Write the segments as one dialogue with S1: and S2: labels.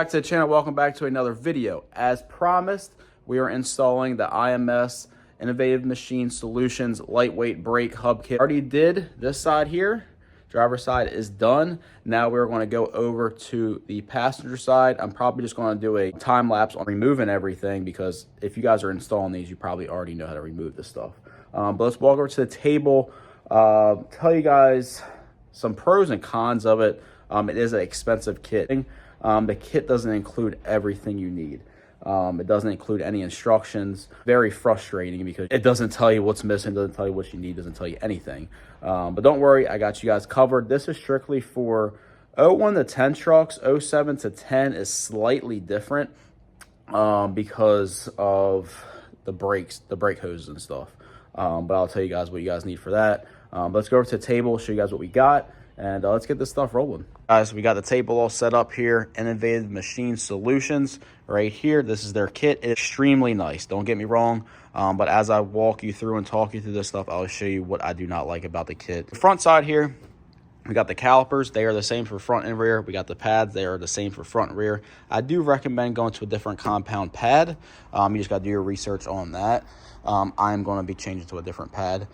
S1: back to the channel. Welcome back to another video. As promised, we are installing the IMS Innovative Machine Solutions lightweight brake hub kit. Already did this side here. Driver's side is done. Now we're going to go over to the passenger side. I'm probably just going to do a time lapse on removing everything because if you guys are installing these, you probably already know how to remove this stuff. But let's walk over to the table. Tell you guys some pros and cons of it. It is an expensive kit. The kit doesn't include everything you need. It doesn't include any instructions. Very frustrating because it doesn't tell you what's missing, doesn't tell you what you need, doesn't tell you anything. But don't worry, I got you guys covered. This is strictly for 01 to 10 trucks. 07 to 10 is slightly different because of the brakes, the brake hoses and stuff. But I'll tell you guys what you guys need for that. Let's go over to the table, show you guys what we got, and let's get this stuff rolling. Guys, we got the table all set up here. Innovative Machine Solutions right here. This is their kit. It's extremely nice, don't get me wrong. But as I walk you through and talk you through this stuff, I'll show you what I do not like about the kit. The front side here, we got the calipers. They are the same for front and rear. We got the pads. They are the same for front and rear. I do recommend going to a different compound pad. You just got to do your research on that. I'm going to be changing to a different pad.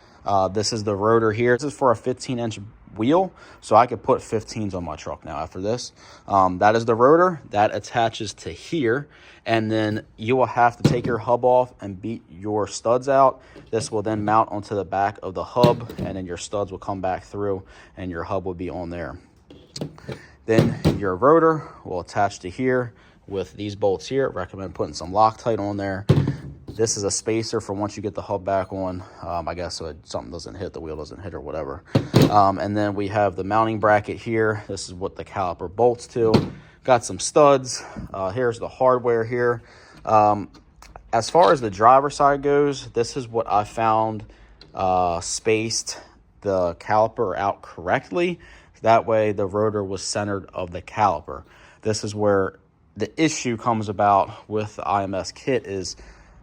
S1: This is the rotor here. This is for a 15-inch wheel, so I could put 15s on my truck now after this. That is the rotor. That attaches to here, and then you will have to take your hub off and beat your studs out. This will then mount onto the back of the hub, and then your studs will come back through, and your hub will be on there. Then your rotor will attach to here with these bolts here. Recommend putting some Loctite on there. This is a spacer for once you get the hub back on, I guess, so something doesn't hit, the wheel doesn't hit or whatever. And then we have the mounting bracket here. This is what the caliper bolts to. Got some studs. Here's the hardware here. As far as the driver side goes, this is what I found spaced the caliper out correctly. That way the rotor was centered of the caliper. This is where the issue comes about with the IMS kit is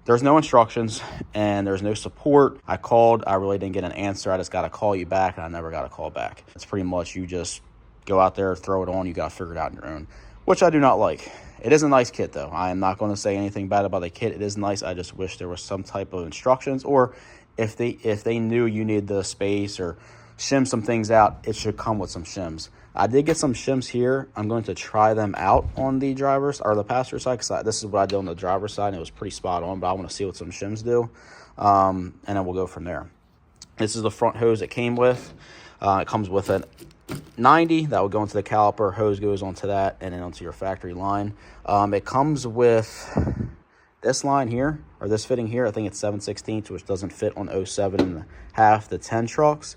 S1: there's no instructions and there's no support. I called, I really didn't get an answer. I just got to call you back, and I never got a call back. It's pretty much you just go out there, throw it on, you got to figure it out on your own, which I do not like. It is a nice kit though. I am not going to say anything bad about the kit. It is nice. I just wish there was some type of instructions, or if they knew you need the space or shim some things out, it should come with some shims. I did get some shims here. I'm going to try them out on the driver's or the passenger side because this is what I did on the driver's side, and it was pretty spot on, but I want to see what some shims do. And then we'll go from there. This is the front hose it came with. It comes with a 90 that will go into the caliper. Hose goes onto that and then onto your factory line. It comes with this line here, or this fitting here. I think it's 7/16, which doesn't fit on 07.5 to 10 trucks.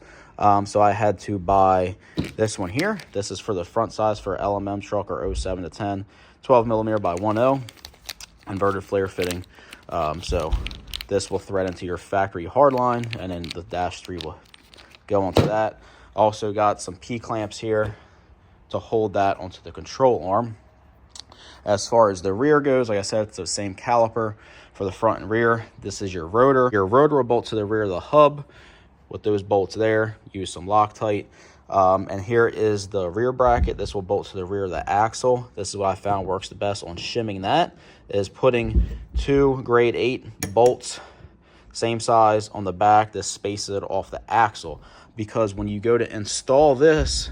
S1: So I had to buy this one here. This is for the front size for LMM truck or 07 to 10, 12 millimeter by 10, inverted flare fitting. So this will thread into your factory hard line, and then the dash 3 will go onto that. Also got some P-clamps here to hold that onto the control arm. As far as the rear goes, like I said, it's the same caliper for the front and rear. This is your rotor. Your rotor will bolt to the rear of the hub. With those bolts there, use some Loctite. And here is the rear bracket. This will bolt to the rear of the axle. This is what I found works the best on shimming that, is putting 2 grade 8 bolts, same size on the back. This spaces it off the axle. Because when you go to install this,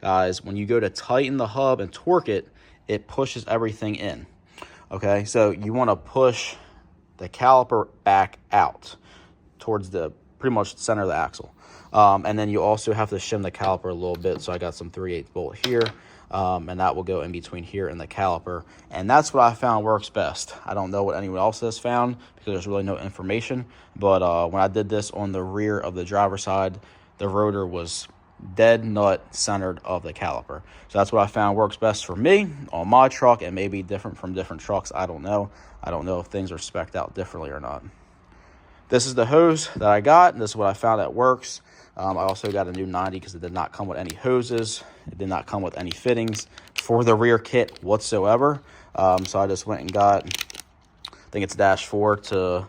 S1: guys, when you go to tighten the hub and torque it, it pushes everything in. Okay, so you want to push the caliper back out towards the pretty much center of the axle. And then you also have to shim the caliper a little bit. So I got some 3/8 bolt here, and that will go in between here and the caliper. And that's what I found works best. I don't know what anyone else has found because there's really no information. But when I did this on the rear of the driver's side, the rotor was dead nut centered of the caliper. So that's what I found works best for me on my truck. It may be different from different trucks. I don't know. I don't know if things are spec'd out differently or not. This is the hose that I got, and this is what I found that works. I also got a new 90 because it did not come with any hoses. It did not come with any fittings for the rear kit whatsoever. So I just went and got, I think it's dash 4 to,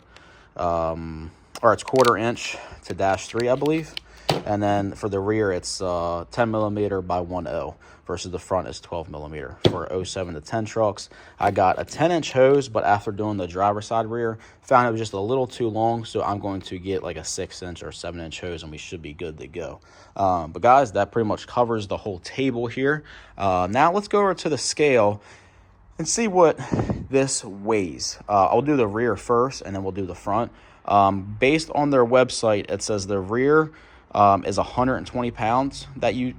S1: or it's 1/4 inch to dash 3, I believe. And then for the rear, it's 10 millimeter by 1.0 versus the front is 12 millimeter for 07 to 10 trucks. I got a 10-inch hose, but after doing the driver's side rear, found it was just a little too long, so I'm going to get like a 6-inch or 7-inch hose, and we should be good to go. But guys, that pretty much covers the whole table here. Now let's go over to the scale and see what this weighs. I'll do the rear first, and then we'll do the front. Based on their website, it says the rear is 120 pounds that you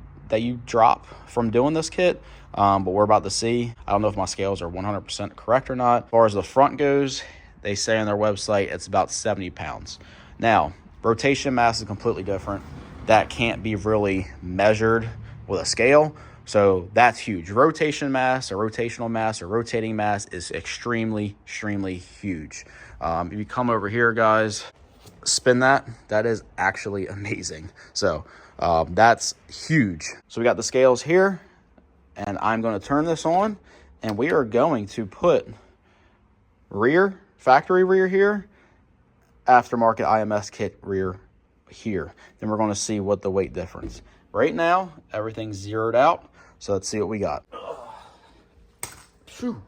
S1: drop from doing this kit, but we're about to see. I don't know if my scales are 100% correct or not. As far as the front goes, they say on their website it's about 70 pounds. Now, rotation mass is completely different. That can't be really measured with a scale, so that's huge. Rotation mass or rotational mass or rotating mass is extremely huge. If you come over here, guys, spin that is actually amazing. So that's huge. So we got the scales here, and I'm going to turn this on, and we are going to put rear, factory rear here, aftermarket IMS kit rear here. Then we're going to see what the weight difference. Right now, everything's zeroed out, so let's see what we got. Phew.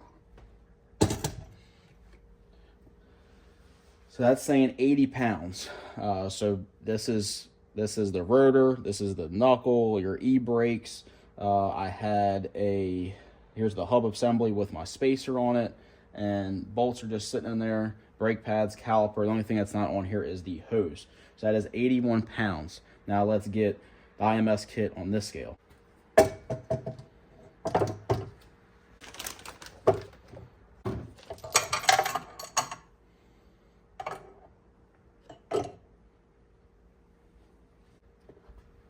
S1: So that's saying 80 pounds. So this is the rotor, this is the knuckle, your e-brakes. Here's the hub assembly with my spacer on it, and bolts are just sitting in there, brake pads, caliper. The only thing that's not on here is the hose. So that is 81 pounds. Now let's get the IMS kit on this scale.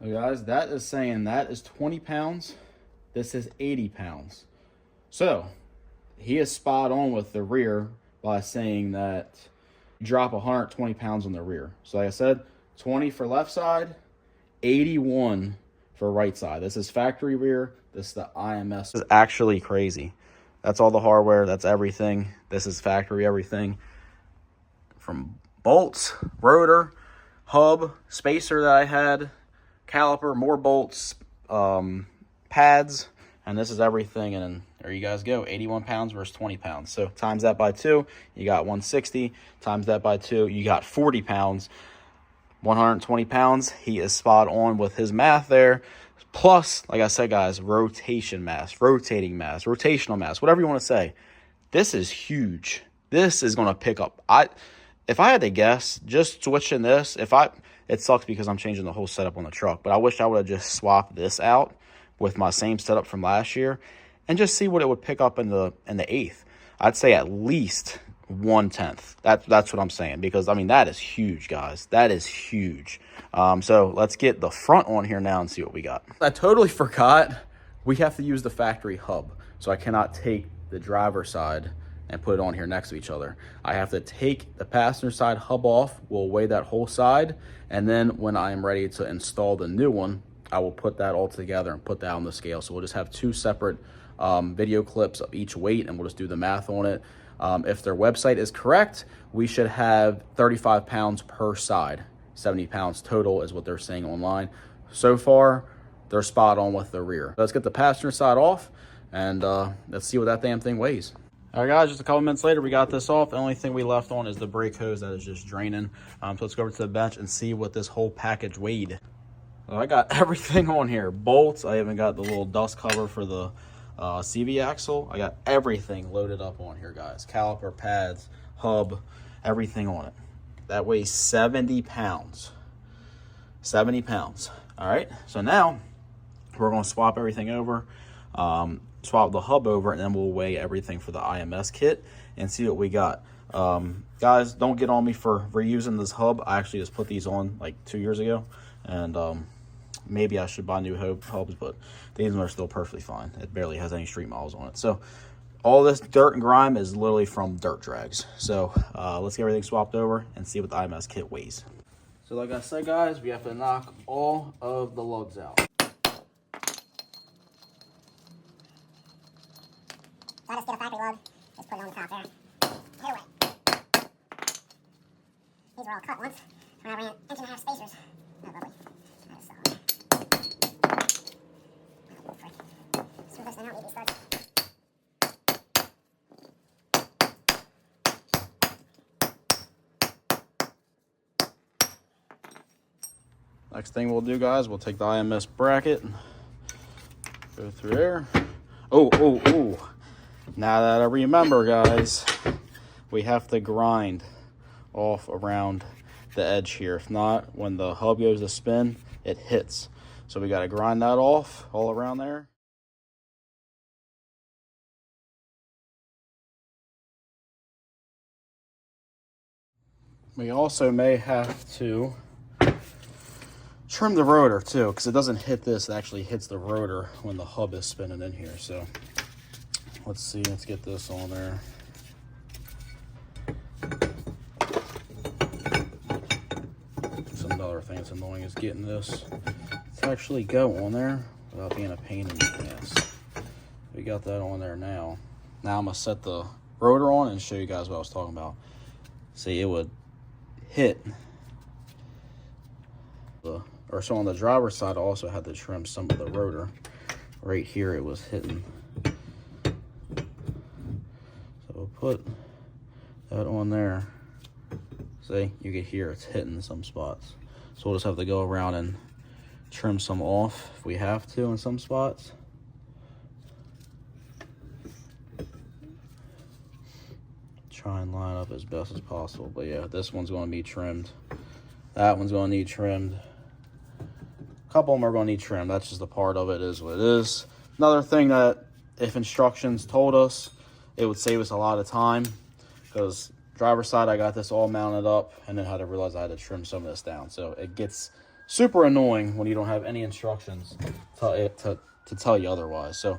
S1: So guys, that is saying that is 20 pounds. This is 80 pounds. So he is spot on with the rear by saying that you drop 120 pounds on the rear. So like I said, 20 for left side, 81 for right side. This is factory rear. This is the IMS. This is actually crazy. That's all the hardware. That's everything. This is factory everything. From bolts, rotor, hub, spacer that I had, caliper, more bolts, pads, and this is everything. And there you guys go, 81 pounds versus 20 pounds. So times that by 2, you got 160. Times that by 2, you got 40 pounds. 120 pounds. He is spot on with his math there. Plus, like I said, guys, rotation mass, rotating mass, rotational mass, whatever you want to say. This is huge. This is going to pick up. If I had to guess, just switching this, it sucks because I'm changing the whole setup on the truck, but I wish I would have just swapped this out with my same setup from last year and just see what it would pick up in the eighth. I'd say at least 1/10. That's what I'm saying, because I mean that is huge, guys. That is huge. So let's get the front on here now and see what we got. I totally forgot we have to use the factory hub, so I cannot take the driver's side and put it on here next to each other. I have to take the passenger side hub off. We'll weigh that whole side, and then when I am ready to install the new one, I will put that all together and put that on the scale. So we'll just have 2 separate video clips of each weight, and we'll just do the math on it. If their website is correct, we should have 35 pounds per side. 70 pounds total is what they're saying online. So far, they're spot on with the rear. Let's get the passenger side off, and let's see what that damn thing weighs. All right, guys, just a couple minutes later, we got this off. The only thing we left on is the brake hose that is just draining. So let's go over to the bench and see what this whole package weighed. So I got everything on here. Bolts. I even got the little dust cover for the CV axle. I got everything loaded up on here, guys. Caliper, pads, hub, everything on it. That weighs 70 pounds. 70 pounds. All right, so now we're going to swap everything over. Swap the hub over, and then we'll weigh everything for the IMS kit and see what we got. Guys, don't get on me for reusing this hub. I actually just put these on like 2 years ago, and maybe I should buy new hubs, but these are still perfectly fine. It barely has any street miles on it. So all this dirt and grime is literally from dirt drags. So let's get everything swapped over and see what the IMS kit weighs. So like I said, guys, we have to knock all of the lugs out.
S2: So I just get a factory lug, just put it on the top there. Hit away. These were all cut once when I ran 1.5 inch spacers. Oh, lovely.
S1: Next thing we'll do, guys, we'll take the IMS bracket, go through there. Oh. Now that I remember, guys, we have to grind off around the edge here. If not, when the hub goes to spin, it hits. So we got to grind that off all around there. We also may have to trim the rotor too, because it doesn't hit this, it actually hits the rotor when the hub is spinning in here. So let's see, let's get this on there. That's another thing that's annoying, is getting this to actually go on there without being a pain in the ass. We got that on there now. Now I'm gonna set the rotor on and show you guys what I was talking about. See, it would hit so on the driver's side I also had to trim some of the rotor. Right here it was hitting. So we'll put that on there. See, you can hear it's hitting some spots. So we'll just have to go around and trim some off if we have to in some spots. Try and line up as best as possible. But yeah, this one's going to be trimmed. That one's going to need trimmed. A couple of them are going to need trimmed. That's just a part of it, is what it is. Another thing that if instructions told us, it would save us a lot of time, because driver's side, I got this all mounted up and then had to realize I had to trim some of this down. So it gets super annoying when you don't have any instructions to tell you otherwise. So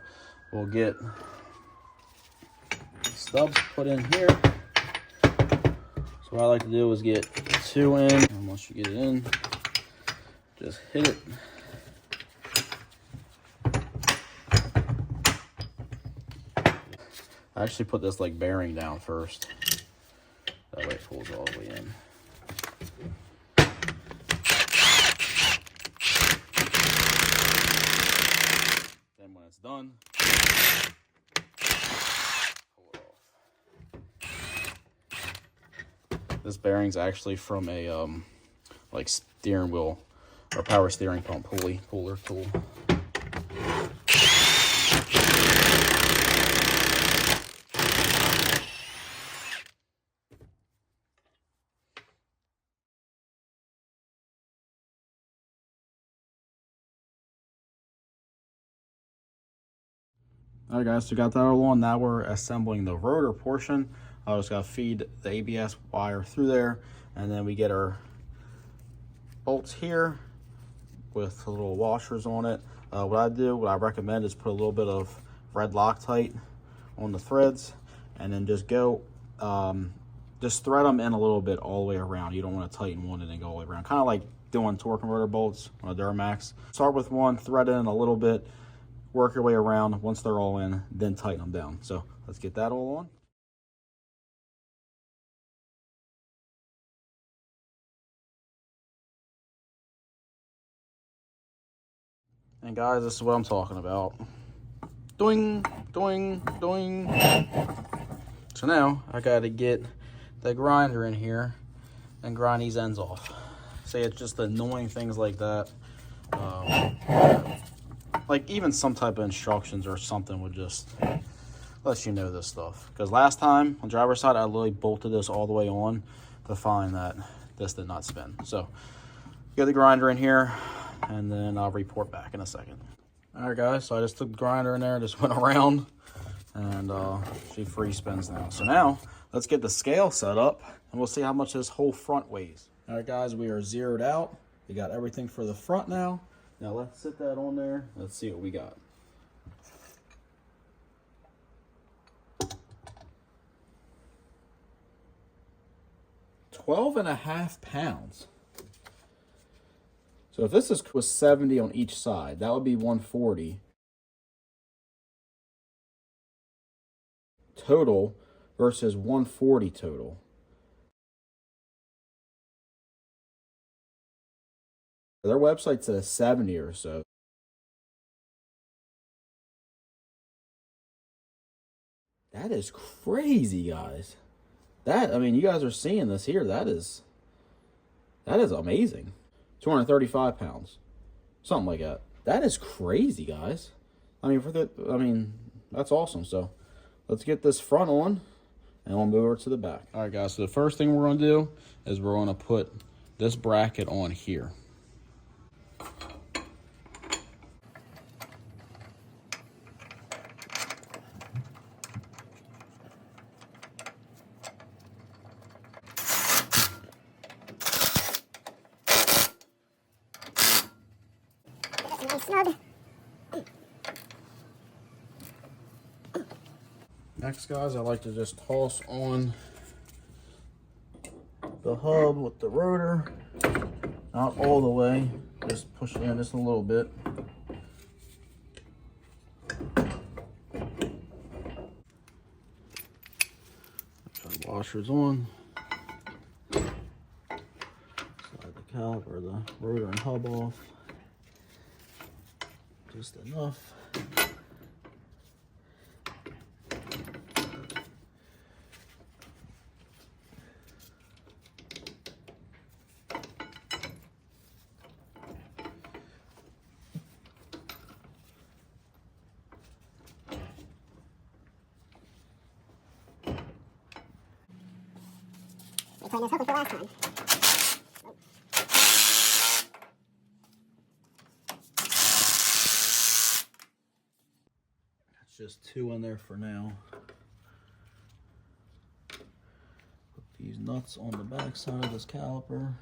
S1: we'll get stubs put in here. So what I like to do is get 2 in, and once you get it in, just hit it. I actually put this like bearing down first. That way it pulls all the way in. Then when it's done, pull it off. This bearing's actually from a like steering wheel or power steering pump puller tool. Alright guys, so got that all on. Now we're assembling the rotor portion. I just got to feed the ABS wire through there, and then we get our bolts here with the little washers on it. What I recommend is put a little bit of red Loctite on the threads, and then just go, just thread them in a little bit all the way around. You don't want to tighten one and then go all the way around. Kind of like doing torque converter bolts on a Duramax. Start with one, thread it in a little bit, work your way around. Once they're all in, then tighten them down. So let's get that all on. And guys, this is what I'm talking about. Doing, doing, doing. So now I got to get the grinder in here and grind these ends off. See, it's just annoying things like that. Like even some type of instructions or something would just let you know this stuff. Because last time on driver's side, I literally bolted this all the way on to find that this did not spin. So get the grinder in here, and then I'll report back in a second. All right, guys, so I just took the grinder in there, just went around, and she free spins now. So now let's get the scale set up, and we'll see how much this whole front weighs. All right, guys, we are zeroed out. We got everything for the front now. Now let's sit that on there. Let's see what we got. £12.5 pounds. So if this was 70 on each side, that would be 140 total versus 140 total. Their website says 70 or so. That is crazy, guys. That, I mean, you guys are seeing this here. That is amazing. 235 pounds. Something like that. That is crazy, guys. I mean, that's awesome. So let's get this front on and we'll move over to the back. All right, guys. So the first thing we're going to do is we're going to put this bracket on here.
S2: Snug.
S1: Next, guys, I like to just toss on the hub with the rotor. Not all the way, just push it in just a little bit. The washer's on. Slide the caliper, the rotor and hub off. Just enough.
S2: We playing this hook for last time.
S1: That's just 2 in there for now. Put these nuts on the back side of this caliper.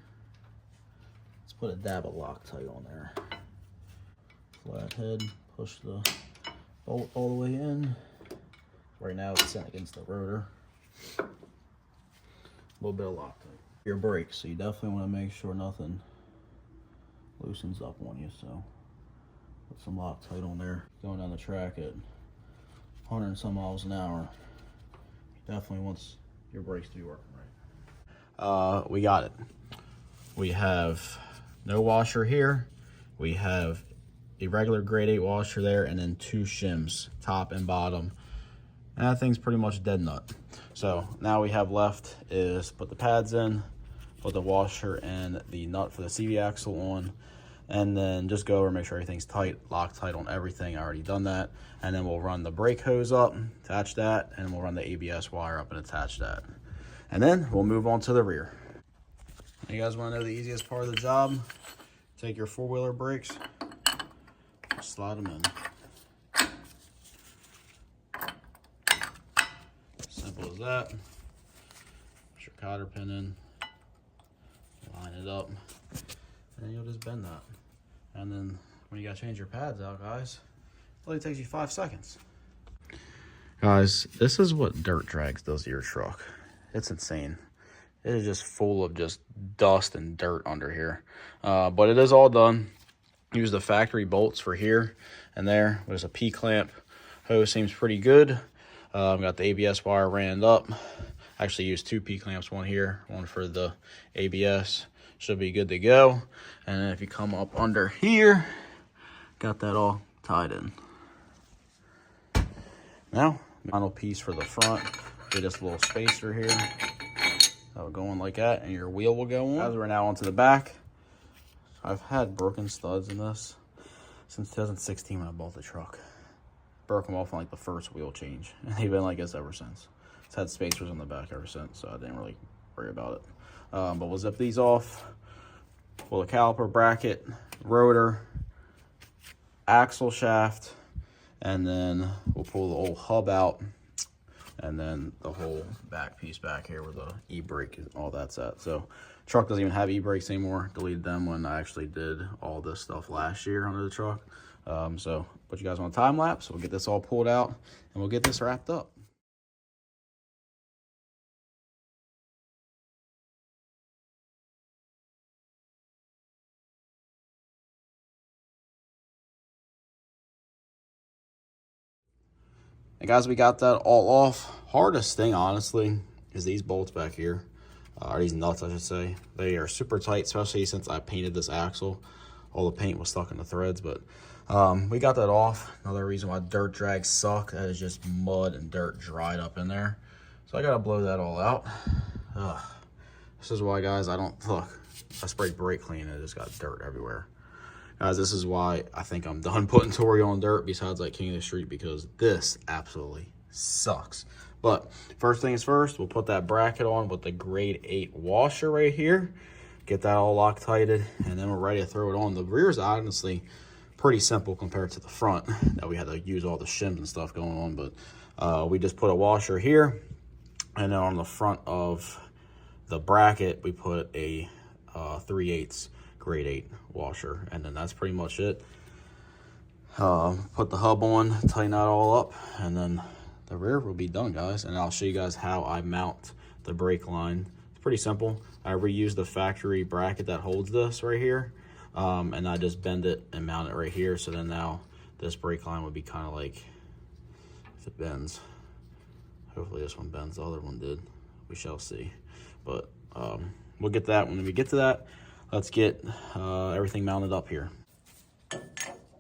S1: Let's put a dab of Loctite on there. Flathead, push the bolt all the way in. Right now it's sent against the rotor. A little bit of Loctite. Your brakes, so you definitely want to make sure nothing loosens up on you. So put some Loctite on there. Going down the track at 100 and some miles an hour, definitely wants your brakes to be working right. We got it. We have no washer here. We have a regular grade 8 washer there, and then 2 shims, top and bottom. And that thing's pretty much dead nut. So now we have left is put the pads in, put the washer and the nut for the CV axle on, and then just go over and make sure everything's tight, Loctite on everything. I already done that. And then we'll run the brake hose up, attach that, and we'll run the ABS wire up and attach that. And then we'll move on to the rear. You guys want to know the easiest part of the job? Take your 4-wheeler brakes, slide them in. Simple as that. Put your cotter pin in, line it up, and you'll just bend that. And then when you gotta change your pads out, guys, it only takes you 5 seconds. Guys, this is what dirt drags does to your truck. It's insane. It is just full of just dust and dirt under here. But it is all done. Use the factory bolts for here and there. There's a P-clamp. Hose seems pretty good. Got the ABS wire ran up. Actually used 2 P-clamps, one here, one for the ABS. Should be good to go. And then if you come up under here, got that all tied in. Now, final piece for the front. Get this little spacer here. That'll go in like that, and your wheel will go on. As we're now onto the back, I've had broken studs in this since 2016 when I bought the truck. Broke them off on like the first wheel change, and they've been like this ever since. It's had spacers on the back ever since, so I didn't really worry about it. But we'll zip these off, pull the caliper bracket, rotor, axle shaft, and then we'll pull the old hub out, and then the whole back piece back here where the e-brake and all that's at. So truck doesn't even have e-brakes anymore. Deleted them when I actually did all this stuff last year under the truck. So put you guys on a time lapse. We'll get this all pulled out and we'll get this wrapped up. And guys, we got that all off. Hardest thing, honestly, is these bolts back here. Or these nuts, I should say. They are super tight, especially since I painted this axle. All the paint was stuck in the threads, but we got that off. Another reason why dirt drags suck, that is just mud and dirt dried up in there. So I gotta blow that all out. This is why, guys, I don't, look, I sprayed brake clean and it just got dirt everywhere. Guys, this is why I think I'm done putting Tori on dirt besides like King of the Street, because this absolutely sucks. But first things first, we'll put that bracket on with the grade 8 washer right here. Get that all Loctited, and then we're ready to throw it on. The rear is honestly pretty simple compared to the front that we had to use all the shims and stuff going on, but we just put a washer here, and then on the front of the bracket we put a 3/8 grade 8 washer, and then that's pretty much it. Put the hub on, tighten that all up, and then the rear will be done, guys. And I'll show you guys how I mount the brake line. It's pretty simple. I reuse the factory bracket that holds this right here, and I just bend it and mount it right here. So then now this brake line would be kind of like, if it bends, hopefully this one bends, the other one did, we shall see. But we'll get that when we get to that. Let's get everything mounted up here.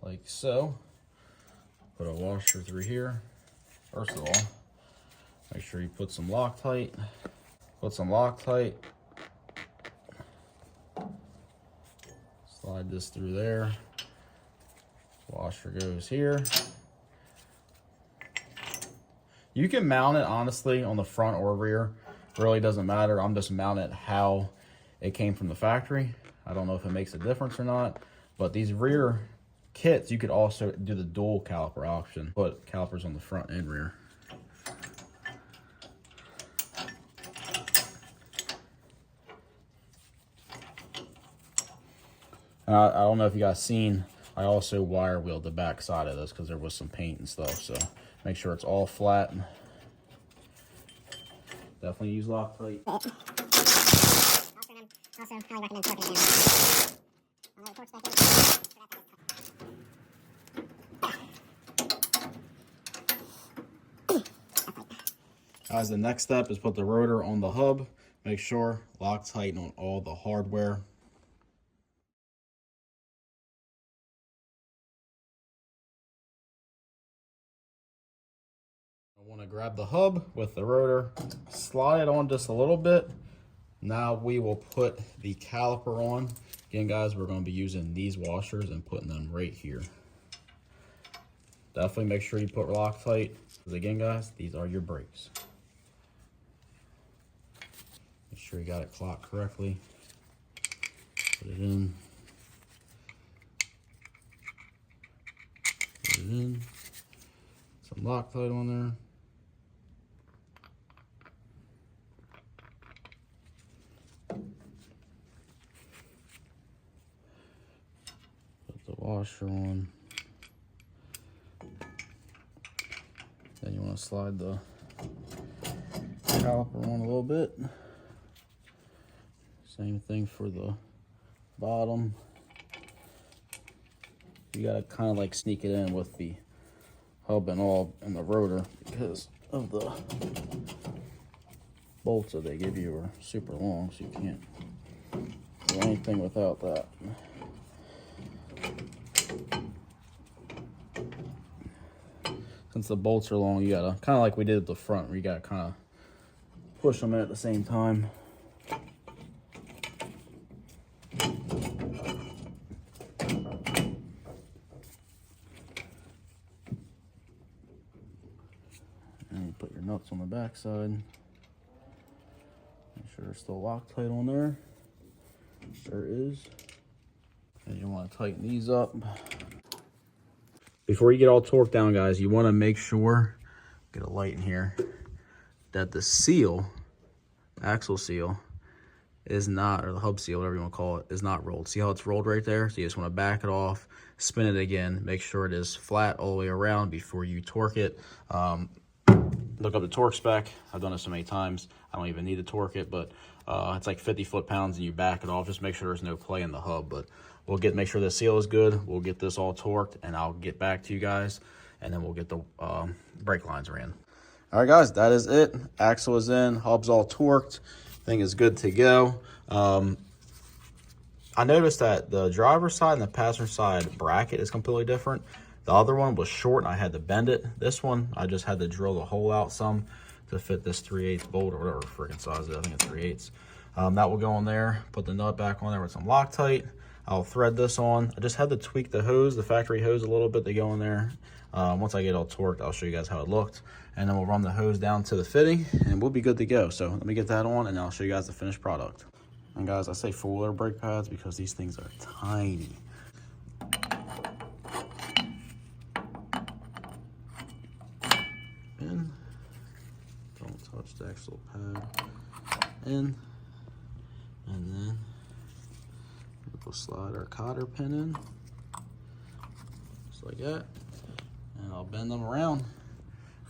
S1: Like so. Put a washer through here. First of all, make sure you put some Loctite. Put some Loctite. Slide this through there. Washer goes here. You can mount it honestly on the front or rear. Really doesn't matter. I'm just mounting it how it came from the factory. I don't know if it makes a difference or not, but these rear kits, you could also do the dual caliper option. Put calipers on the front and rear. And I don't know if you guys seen, I also wire wheeled the back side of this because there was some paint and stuff. So make sure it's all flat. Definitely use Loctite.
S2: Also, highly recommend torquing it down. I'll torch back in.
S1: Guys, the next step is put the rotor on the hub. Make sure Loctite on all the hardware. I want to grab the hub with the rotor, slide it on just a little bit. Now we will put the caliper on. Again, guys, we're going to be using these washers and putting them right here. Definitely make sure you put Loctite, because again, guys, these are your brakes. Make sure you got it clocked correctly. Put it in. Put it in. Some Loctite on there. Washer on. Then you want to slide the caliper on a little bit. Same thing for the bottom. You gotta kind of like sneak it in with the hub and all and the rotor because of the bolts that they give you are super long, so you can't do anything without that. Since the bolts are long, you gotta, kind of like we did at the front, where you gotta kind of push them in at the same time. And you put your nuts on the back side. Make sure there's still Loctite on there. There is. And you want to tighten these up. Before you get all torqued down, guys, you want to make sure, get a light in here, that the seal, axle seal, is not, or the hub seal, whatever you want to call it, is not rolled. See how it's rolled right there? So you just want to back it off, spin it again, make sure it is flat all the way around before you torque it. Look up the torque spec. I've done it so many times, I don't even need to torque it, but it's like 50 foot-pounds and you back it off. Just make sure there's no play in the hub, but we'll make sure the seal is good. We'll get this all torqued and I'll get back to you guys, and then we'll get the brake lines ran. All right, guys, that is it. Axle is in, hub's all torqued. Thing is good to go. I noticed that the driver's side and the passenger side bracket is completely different. The other one was short and I had to bend it. This one, I just had to drill the hole out some to fit this 3/8 bolt or whatever freaking size it is. I think it's 3/8. That will go on there. Put the nut back on there with some Loctite. I'll thread this on. I just had to tweak the hose, the factory hose a little bit to go in there. Once I get it all torqued, I'll show you guys how it looked. And then we'll run the hose down to the fitting and we'll be good to go. So let me get that on and I'll show you guys the finished product. And guys, I say four-wheeler brake pads because these things are tiny. In. Don't touch the actual pad. In. And then we'll slide our cotter pin in. Just like that. And I'll bend them around.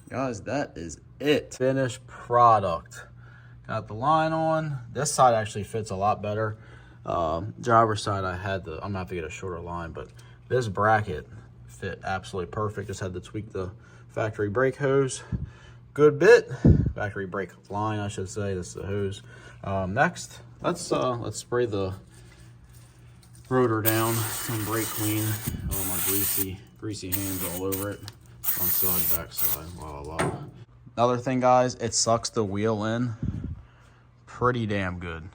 S1: Guys, that is it. Finished product. Got the line on. This side actually fits a lot better. Driver's side, I'm gonna have to get a shorter line, but this bracket fit absolutely perfect. Just had to tweak the factory brake hose. Good bit. Factory brake line, I should say. This is the hose. Next, let's spray the rotor down. Some brake clean. Oh, my greasy hands all over it. Front side, back side, la. Another thing, guys, it sucks the wheel in pretty damn good.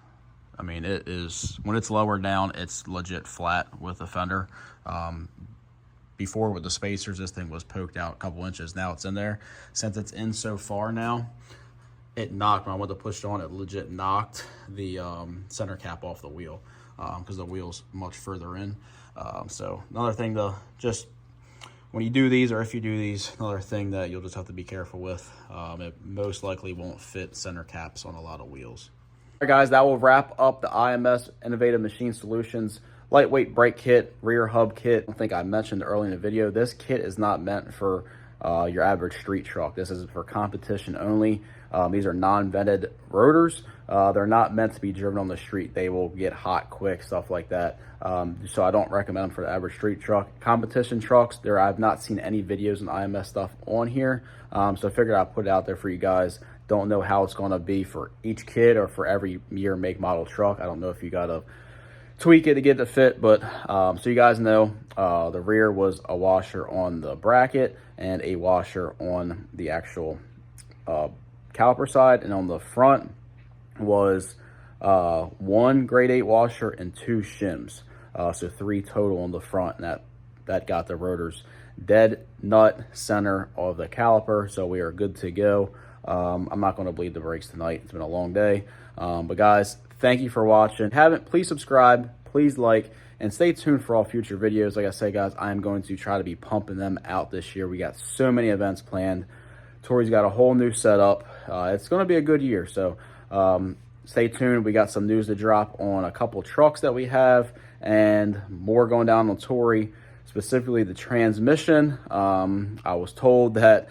S1: I mean, it is, when it's lower down, it's legit flat with the fender. Before with the spacers, this thing was poked out a couple inches. Now it's in there. Since it's in so far now, it knocked, when I went to push it on, it legit knocked the center cap off the wheel because the wheel's much further in. So another thing to just, when you do these, or if you do these, another thing that you'll just have to be careful with. It most likely won't fit center caps on a lot of wheels. All right, guys, that will wrap up the IMS Innovative Machine Solutions lightweight brake kit, rear hub kit. I think I mentioned earlier in the video, this kit is not meant for your average street truck. This is for competition only. These are non-vented rotors. They're not meant to be driven on the street. They will get hot quick, stuff like that. So I don't recommend them for the average street truck. Competition trucks, I've not seen any videos and IMS stuff on here. So I figured I'd put it out there for you guys. Don't know how it's gonna be for each kit or for every year, make, model truck. I don't know if you gotta tweak it to get it to fit, but so you guys know, the rear was a washer on the bracket and a washer on the actual caliper side, and on the front was one grade 8 washer and 2 shims, so 3 total on the front, and that got the rotors dead nut center of the caliper, so we are good to go. I'm not going to bleed the brakes tonight. It's been a long day, but guys, thank you for watching. If you haven't, please subscribe, please like, and stay tuned for all future videos. Like I say, guys, I'm going to try to be pumping them out this year. We got so many events planned. Tori's got a whole new setup. It's going to be a good year, so stay tuned. We got some news to drop on a couple trucks that we have, and more going down on Tori, specifically the transmission. I was told that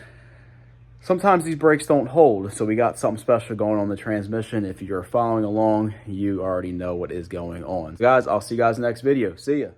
S1: sometimes these brakes don't hold, so we got something special going on the transmission. If you're following along, you already know what is going on. So guys, I'll see you guys in the next video. See ya.